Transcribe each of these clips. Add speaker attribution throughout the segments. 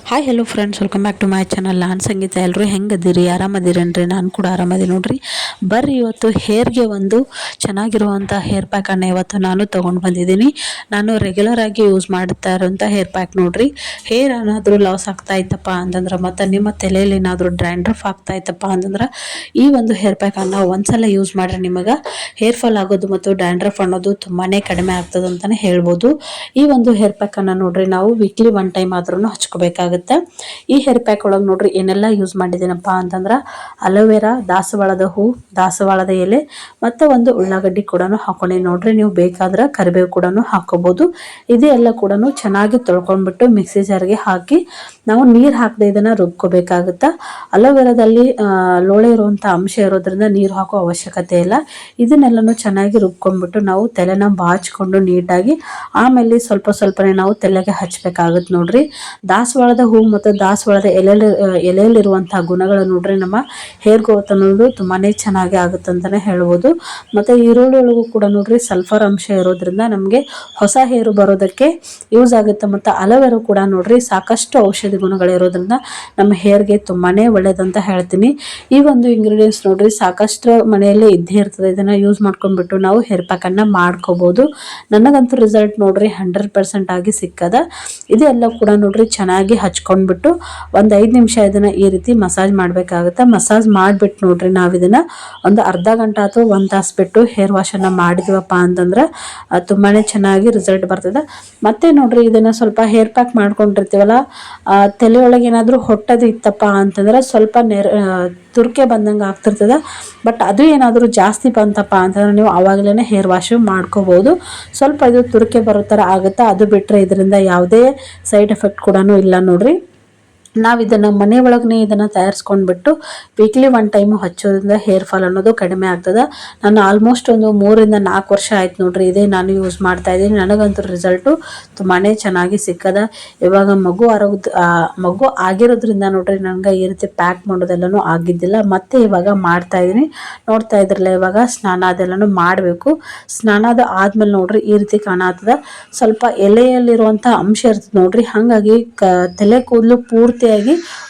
Speaker 1: Hi hello friends, welcome back to my channel. ನಾನು ಸಂಗೀತ. ಎಲ್ಲರೂ ಹೆಂಗದಿರಿ? ಆರಾಮದಿರೇನ್ರಿ? ನಾನು ಕೂಡ ಆರಾಮದಿ ನೋಡ್ರಿ. ಬರ್ರಿ ಇವತ್ತು ಹೇರ್ಗೆ ಒಂದು ಚೆನ್ನಾಗಿರುವಂಥ ಹೇರ್ ಪ್ಯಾಕನ್ನು ಇವತ್ತು ನಾನು ತೊಗೊಂಡು ಬಂದಿದ್ದೀನಿ. ನಾನು ರೆಗ್ಯುಲರ್ ಆಗಿ ಯೂಸ್ ಮಾಡ್ತಾ ಇರೋಂಥ ಹೇರ್ ಪ್ಯಾಕ್ ನೋಡ್ರಿ. ಹೇರ್ ಏನಾದರೂ ಲಾಸ್ ಆಗ್ತಾ ಇತ್ತಪ್ಪ ಅಂತಂದ್ರೆ, ಮತ್ತು ನಿಮ್ಮ ತಲೆಯಲ್ಲಿ ಏನಾದರೂ ಡ್ರ್ಯಾಂಡ್ರಫ್ ಆಗ್ತಾ ಇತ್ತಪ್ಪ ಅಂತಂದ್ರೆ, ಈ ಒಂದು ಹೇರ್ ಪ್ಯಾಕನ್ನು ಒಂದ್ಸಲ ಯೂಸ್ ಮಾಡ್ರಿ. ನಿಮಗೆ ಹೇರ್ ಫಾಲ್ ಆಗೋದು ಮತ್ತು ಡ್ಯಾಂಡ್ರಫ್ ಅನ್ನೋದು ತುಂಬಾ ಕಡಿಮೆ ಆಗ್ತದೆ ಅಂತಲೇ ಹೇಳ್ಬೋದು. ಈ ಒಂದು ಹೇರ್ ಪ್ಯಾಕನ್ನು ನೋಡ್ರಿ ನಾವು ವೀಕ್ಲಿ ಒನ್ ಟೈಮ್ ಆದ್ರೂ ಹಚ್ಕೋಬೇಕಾಗುತ್ತೆ. ಈ ಹೇರ್ ಪ್ಯಾಕ್ ಒಳಗೆ ನೋಡ್ರಿ ಏನೆಲ್ಲ ಯೂಸ್ ಮಾಡಿದ್ದೀನಪ್ಪ ಅಂತಂದ್ರೆ, ಅಲೋವೆರಾ, ದಾಸವಾಳದ ಹೂ, ದಾಸವಾಳದ ಎಲೆ ಮತ್ತು ಒಂದು ಉಳ್ಳಾಗಡ್ಡಿ ಕೂಡ ಹಾಕೊಂಡಿ ನೋಡ್ರಿ. ನೀವು ಬೇಕಾದ್ರೆ ಕರಿಬೇವು ಕೂಡ ಹಾಕೋಬಹುದು. ಇದೆಲ್ಲ ಕೂಡ ಚೆನ್ನಾಗಿ ತೊಳ್ಕೊಂಡ್ಬಿಟ್ಟು ಮಿಕ್ಸಿ ಜಾರ್ಗೆ ಹಾಕಿ ನಾವು ನೀರು ಹಾಕದೆ ಇದನ್ನ ರುಬ್ಕೋಬೇಕಾಗುತ್ತೆ. ಅಲೋವೆರಾದಲ್ಲಿ ಲೋಳೆ ಇರುವಂಥ ಅಂಶ ಇರೋದ್ರಿಂದ ನೀರು ಹಾಕೋ ಅವಶ್ಯಕತೆ ಇಲ್ಲ. ಇದನ್ನೆಲ್ಲನೂ ಚೆನ್ನಾಗಿ ರುಬ್ಕೊಂಡ್ಬಿಟ್ಟು ನಾವು ತಲೆನ ಬಾಚ್ಕೊಂಡು ನೀಟಾಗಿ ಆಮೇಲೆ ಸ್ವಲ್ಪ ಸ್ವಲ್ಪನೇ ನಾವು ತಲೆಗೆ ಹಚ್ಬೇಕಾಗುತ್ತೆ ನೋಡ್ರಿ. ದಾಸವಾಳದ ಹೂ ಮತ್ತು ದಾಸವಾಳದ ಎಲೆಯಲ್ಲಿರುವಂತಹ ಗುಣಗಳು ನೋಡ್ರಿ ನಮ್ಮ ಹೇರ್ ಗ್ರೋತ್ ಅನ್ನೋದು ತುಂಬಾನೇ ಚೆನ್ನಾಗಿ ಆಗುತ್ತೆ ಅಂತಾನೆ ಹೇಳ್ಬೋದು. ಮತ್ತೆ ಈರುಳ್ಳಿ ಒಳಗೂ ಕೂಡ ನೋಡ್ರಿ ಸಲ್ಫರ್ ಅಂಶ ಇರೋದ್ರಿಂದ ನಮಗೆ ಹೊಸ ಹೇರು ಬರೋದಕ್ಕೆ ಯೂಸ್ ಆಗುತ್ತೆ. ಮತ್ತು ಅಲೋವೆರಾ ಕೂಡ ನೋಡ್ರಿ ಸಾಕಷ್ಟು ಔಷಧಿ ಗುಣಗಳಿರೋದ್ರಿಂದ ನಮ್ಮ ಹೇರ್ಗೆ ತುಂಬಾನೇ ಒಳ್ಳೇದಂತ ಹೇಳ್ತೀನಿ. ಈ ಒಂದು ಇಂಗ್ರೀಡಿಯೆಂಟ್ಸ್ ನೋಡ್ರಿ ಸಾಕಷ್ಟು ಮನೆಯಲ್ಲೇ ಇದ್ದೇ ಇರ್ತದೆ. ಇದನ್ನ ಯೂಸ್ ಮಾಡ್ಕೊಂಡ್ಬಿಟ್ಟು ನಾವು ಹೇರ್ ಪ್ಯಾಕ್ ಅನ್ನ ಮಾಡ್ಕೋಬಹುದು. ನನಗಂತೂ ರಿಸಲ್ಟ್ ನೋಡ್ರಿ 100% ಆಗಿ ಸಿಕ್ಕದ. ಇದೆಲ್ಲ ಕೂಡ ನೋಡ್ರಿ ಚೆನ್ನಾಗಿ ಹಚ್ಕೊಂಡ್ಬಿಟ್ಟು ಒಂದು 5 ನಿಮಿಷ ಇದನ್ನ ಈ ರೀತಿ ಮಸಾಜ್ ಮಾಡಬೇಕಾಗುತ್ತೆ. ಮಸಾಜ್ ಮಾಡಿಬಿಟ್ಟು ನೋಡ್ರಿ ನಾವು ಇದನ್ನ ಒಂದು ಅರ್ಧ ಗಂಟೆ ಅಥವಾ 1 ತಾಸು ಬಿಟ್ಟು ಹೇರ್ ವಾಶ್ ಅನ್ನ ಮಾಡಿದ್ವಪ್ಪ ಅಂತಂದ್ರೆ ತುಂಬಾನೇ ಚೆನ್ನಾಗಿ ರಿಸಲ್ಟ್ ಬರ್ತದೆ. ಮತ್ತೆ ನೋಡ್ರಿ ಇದನ್ನ ಸ್ವಲ್ಪ ಹೇರ್ ಪ್ಯಾಕ್ ಮಾಡ್ಕೊಂಡಿರ್ತೀವಲ್ಲ, ತಲೆ ಒಳಗೆ ಏನಾದರೂ ಹೊಟ್ಟದು ಇತ್ತಪ್ಪ ಅಂತಂದ್ರೆ ಸ್ವಲ್ಪ ತುರ್ಕೆ ಬಂದಂಗೆ ಆಗ್ತಿರ್ತದೆ. ಬಟ್ ಅದು ಏನಾದರೂ ಜಾಸ್ತಿ ಬಂತಪ್ಪ ಅಂತಂದ್ರೆ ನೀವು ಆವಾಗಲೇ ಹೇರ್ ವಾಶ್ ಮಾಡ್ಕೋಬಹುದು. ಸ್ವಲ್ಪ ಇದು ತುರ್ಕೆ ಬರೋ ಥರ ಆಗುತ್ತೆ. ಅದು ಬಿಟ್ಟರೆ ಇದರಿಂದ ಯಾವುದೇ ಸೈಡ್ ಎಫೆಕ್ಟ್ ಕೂಡ ಇಲ್ಲ ನೋಡ್ರಿ. ನಾವು ಇದನ್ನು ಮನೆ ಒಳಗನೆ ಇದನ್ನು ತಯಾರಿಸ್ಕೊಂಡ್ಬಿಟ್ಟು ವೀಕ್ಲಿ ಒನ್ ಟೈಮು ಹಚ್ಚೋದ್ರಿಂದ ಹೇರ್ ಫಾಲ್ ಅನ್ನೋದು ಕಡಿಮೆ ಆಗ್ತದೆ. ನಾನು ಆಲ್ಮೋಸ್ಟ್ ಒಂದು 3 ರಿಂದ 4 ವರ್ಷ ಆಯ್ತು ನೋಡ್ರಿ ಇದೇ ನಾನು ಯೂಸ್ ಮಾಡ್ತಾ ಇದ್ದೀನಿ. ನನಗಂತೂ ರಿಸಲ್ಟು ತುಂಬಾ ಚೆನ್ನಾಗಿ ಸಿಕ್ಕದ. ಇವಾಗ ಮಗು ಆಗಿರೋದ್ರಿಂದ ನೋಡ್ರಿ ನನಗೆ ಈ ರೀತಿ ಪ್ಯಾಕ್ ಮಾಡೋದೆಲ್ಲನೂ ಆಗಿದ್ದಿಲ್ಲ. ಮತ್ತೆ ಇವಾಗ ಮಾಡ್ತಾ ಇದ್ದೀನಿ. ನೋಡ್ತಾ ಇದ್ರಲ್ಲ, ಇವಾಗ ಸ್ನಾನ ಅದೆಲ್ಲನೂ ಮಾಡಬೇಕು. ಸ್ನಾನದ ಆದ್ಮೇಲೆ ನೋಡ್ರಿ ಈ ರೀತಿ ಕಾಣತ್ತದ. ಸ್ವಲ್ಪ ಎಲೆಯಲ್ಲಿರುವಂಥ ಅಂಶ ಇರ್ತದೆ ನೋಡ್ರಿ, ಹಾಗಾಗಿ ತಲೆ ಕೂದಲು ಪೂರ್ತಿಯಾಗಿ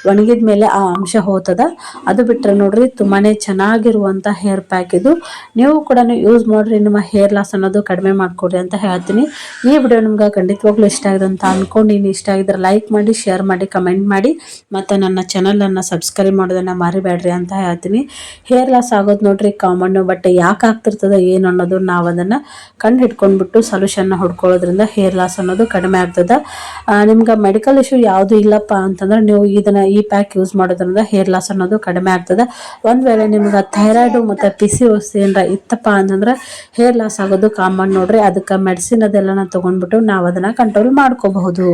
Speaker 1: ಒಣಗಿದ ಮೇಲೆ ಆ ಅಂಶ ಹೋಗ್ತದ. ಅದು ಬಿಟ್ಟರೆ ನೋಡ್ರಿ ತುಂಬಾನೇ ಚೆನ್ನಾಗಿರುವಂಥ ಹೇರ್ ಪ್ಯಾಕ್ ಇದು. ನೀವು ಕೂಡ ಯೂಸ್ ಮಾಡ್ರಿ, ನಿಮ್ಮ ಹೇರ್ ಲಾಸ್ ಅನ್ನೋದು ಕಡಿಮೆ ಮಾಡ್ಕೊಡ್ರಿ ಅಂತ ಹೇಳ್ತೀನಿ. ಈ ವಿಡಿಯೋ ನಿಮ್ಗೆ ಖಂಡಿತವಾಗ್ಲೂ ಇಷ್ಟ ಆಗಿದೆ ಅಂತ ಅನ್ಕೊಂಡು ಇಷ್ಟ ಆಗಿದ್ರೆ ಲೈಕ್ ಮಾಡಿ, ಶೇರ್ ಮಾಡಿ, ಕಮೆಂಟ್ ಮಾಡಿ, ಮತ್ತು ನನ್ನ ಚಾನಲನ್ನು ಸಬ್ಸ್ಕ್ರೈಬ್ ಮಾಡೋದನ್ನು ಮರಿಬೇಡ್ರಿ ಅಂತ ಹೇಳ್ತೀನಿ. ಹೇರ್ ಲಾಸ್ ಆಗೋದು ನೋಡ್ರಿ ಕಾಮನ್ನು, ಬಟ್ ಯಾಕೆ ಆಗ್ತಿರ್ತದೆ ಏನು ಅನ್ನೋದು ನಾವು ಅದನ್ನು ಕಂಡು ಹಿಡ್ಕೊಂಡ್ಬಿಟ್ಟು ಸೊಲ್ಯೂಷನ್ನ ಹುಡ್ಕೊಳ್ಳೋದ್ರಿಂದ ಹೇರ್ ಲಾಸ್ ಅನ್ನೋದು ಕಡಿಮೆ ಆಗ್ತದೆ. ನಿಮ್ಗೆ ಮೆಡಿಕಲ್ ಇಶ್ಯೂ ಯಾವುದು ಇಲ್ಲಪ್ಪ ಅಂತಂದ್ರೆ ನೀವು ಈ ಪ್ಯಾಕ್ ಯೂಸ್ ಮಾಡೋದ್ರಿಂದ ಹೇರ್ ಲಾಸ್ ಅನ್ನೋದು ಕಡಿಮೆ ಆಗ್ತದೆ. ಒಂದು ವೇಳೆ ನಿಮ್ಗೆ ಥೈರಾಯ್ಡು ಮತ್ತು PCOS ಏನಾರ ಇತ್ತಪ್ಪ ಅಂತಂದ್ರೆ ಹೇರ್ ಲಾಸ್ ಆಗೋದು ಕಾಮನ್ ನೋಡ್ರಿ. ಅದಕ್ಕೆ ಮೆಡಿಸಿನ್ ಅದೆಲ್ಲ ತೊಗೊಂಡ್ಬಿಟ್ಟು ನಾವು ಅದನ್ನು ಕಂಟ್ರೋಲ್ ಮಾಡ್ಕೋಬಹುದು.